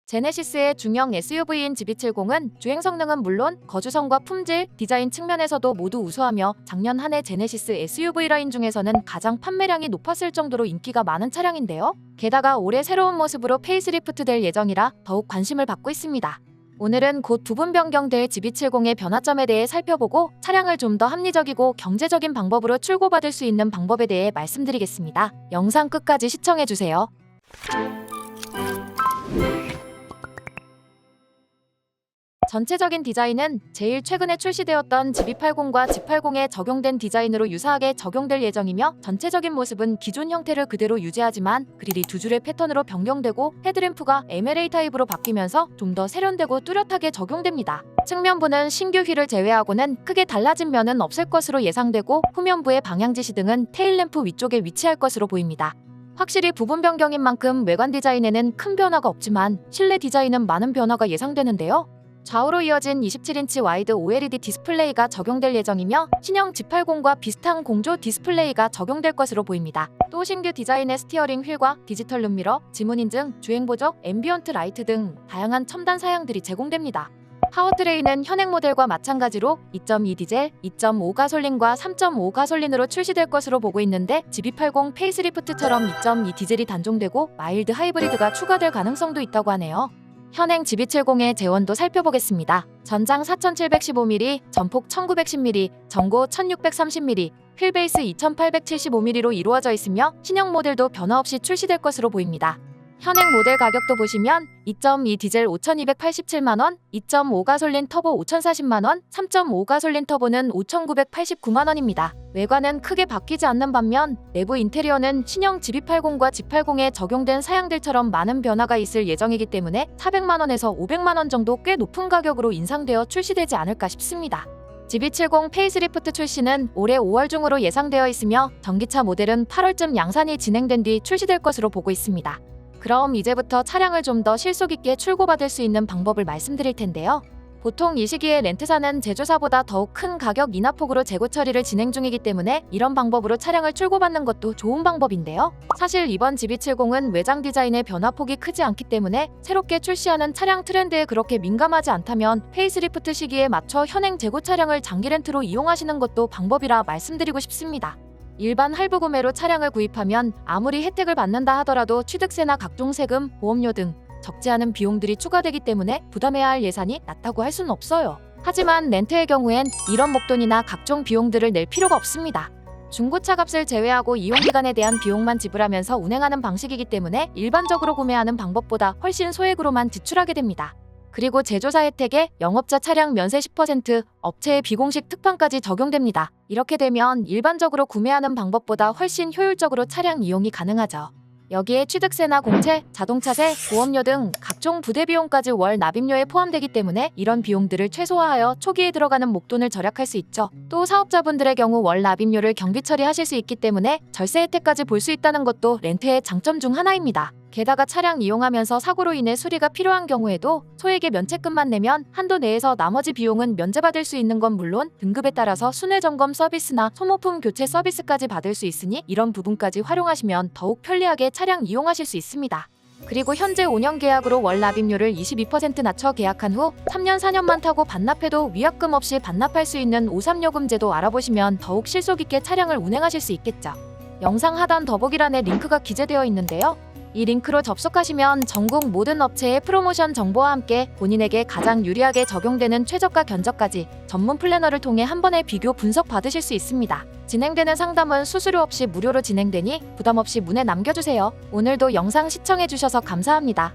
제네시스의 중형 SUV인 GB70은 주행 성능은 물론 거주성과 품질, 디자인 측면에서도 모두 우수하며 작년 한 해 제네시스 SUV 라인 중에서는 가장 판매량이 높았을 정도로 인기가 많은 차량인데요. 게다가 올해 새로운 모습으로 페이스리프트 될 예정이라 더욱 관심을 받고 있습니다. 오늘은 곧 부분 변경될 GB70의 변화점에 대해 살펴보고 차량을 좀 더 합리적이고 경제적인 방법으로 출고받을 수 있는 방법에 대해 말씀드리겠습니다. 영상 끝까지 시청해주세요. 전체적인 디자인은 제일 최근에 출시되었던 GB80과 G80에 적용된 디자인으로 유사하게 적용될 예정이며 전체적인 모습은 기존 형태를 그대로 유지하지만 그릴이 두 줄의 패턴으로 변경되고 헤드램프가 MLA 타입으로 바뀌면서 좀 더 세련되고 뚜렷하게 적용됩니다. 측면부는 신규 휠을 제외하고는 크게 달라진 면은 없을 것으로 예상되고 후면부의 방향지시 등은 테일램프 위쪽에 위치할 것으로 보입니다. 확실히 부분 변경인 만큼 외관 디자인에는 큰 변화가 없지만 실내 디자인은 많은 변화가 예상되는데요. 좌우로 이어진 27인치 와이드 OLED 디스플레이가 적용될 예정이며 신형 G80과 비슷한 공조 디스플레이가 적용될 것으로 보입니다. 또 신규 디자인의 스티어링 휠과 디지털 룸미러, 지문인증, 주행보적, 앰비언트 라이트 등 다양한 첨단 사양들이 제공됩니다. 파워트레인은 현행 모델과 마찬가지로 2.2 디젤, 2.5 가솔린과 3.5 가솔린으로 출시될 것으로 보고 있는데 GB80 페이스리프트처럼 2.2 디젤이 단종되고 마일드 하이브리드가 추가될 가능성도 있다고 하네요. 현행 GB70의 제원도 살펴보겠습니다. 전장 4715mm, 전폭 1910mm, 전고 1630mm, 휠베이스 2875mm로 이루어져 있으며 신형 모델도 변화 없이 출시될 것으로 보입니다. 현행 모델 가격도 보시면 2.2 디젤 5287만원, 2.5 가솔린 터보 5040만원, 3.5 가솔린 터보는 5989만원입니다. 외관은 크게 바뀌지 않는 반면 내부 인테리어는 신형 GB80과 G80에 적용된 사양들처럼 많은 변화가 있을 예정이기 때문에 400만원에서 500만원 정도 꽤 높은 가격으로 인상되어 출시되지 않을까 싶습니다. GB70 페이스리프트 출시는 올해 5월 중으로 예상되어 있으며 전기차 모델은 8월쯤 양산이 진행된 뒤 출시될 것으로 보고 있습니다. 그럼 이제부터 차량을 좀 더 실속 있게 출고받을 수 있는 방법을 말씀드릴 텐데요. 보통 이 시기에 렌트사는 제조사보다 더욱 큰 가격 인하폭으로 재고 처리를 진행 중이기 때문에 이런 방법으로 차량을 출고받는 것도 좋은 방법인데요. 사실 이번 GB70은 외장 디자인의 변화폭이 크지 않기 때문에 새롭게 출시하는 차량 트렌드에 그렇게 민감하지 않다면 페이스리프트 시기에 맞춰 현행 재고 차량을 장기 렌트로 이용하시는 것도 방법이라 말씀드리고 싶습니다. 일반 할부 구매로 차량을 구입하면 아무리 혜택을 받는다 하더라도 취득세나 각종 세금, 보험료 등 적지 않은 비용들이 추가되기 때문에 부담해야 할 예산이 낮다고 할 수는 없어요. 하지만 렌트의 경우엔 이런 목돈이나 각종 비용들을 낼 필요가 없습니다. 중고차 값을 제외하고 이용기간에 대한 비용만 지불하면서 운행하는 방식이기 때문에 일반적으로 구매하는 방법보다 훨씬 소액으로만 지출하게 됩니다. 그리고 제조사 혜택에 영업자 차량 면세 10%, 업체의 비공식 특판까지 적용됩니다. 이렇게 되면 일반적으로 구매하는 방법보다 훨씬 효율적으로 차량 이용이 가능하죠. 여기에 취득세나 공채, 자동차세, 보험료 등 각종 부대 비용까지 월 납입료에 포함되기 때문에 이런 비용들을 최소화하여 초기에 들어가는 목돈을 절약할 수 있죠. 또 사업자분들의 경우 월 납입료를 경비 처리하실 수 있기 때문에 절세 혜택까지 볼 수 있다는 것도 렌트의 장점 중 하나입니다. 게다가 차량 이용하면서 사고로 인해 수리가 필요한 경우에도 소액의 면책금만 내면 한도 내에서 나머지 비용은 면제받을 수 있는 건 물론 등급에 따라서 순회점검 서비스나 소모품 교체 서비스까지 받을 수 있으니 이런 부분까지 활용하시면 더욱 편리하게 차량 이용하실 수 있습니다. 그리고 현재 5년 계약으로 월 납입료를 22% 낮춰 계약한 후 3년 4년만 타고 반납해도 위약금 없이 반납할 수 있는 53요금 제도 알아보시면 더욱 실속 있게 차량을 운행하실 수 있겠죠. 영상 하단 더보기란에 링크가 기재되어 있는데요. 이 링크로 접속하시면 전국 모든 업체의 프로모션 정보와 함께 본인에게 가장 유리하게 적용되는 최저가 견적까지 전문 플래너를 통해 한 번에 비교 분석 받으실 수 있습니다. 진행되는 상담은 수수료 없이 무료로 진행되니 부담 없이 문의 남겨주세요. 오늘도 영상 시청해주셔서 감사합니다.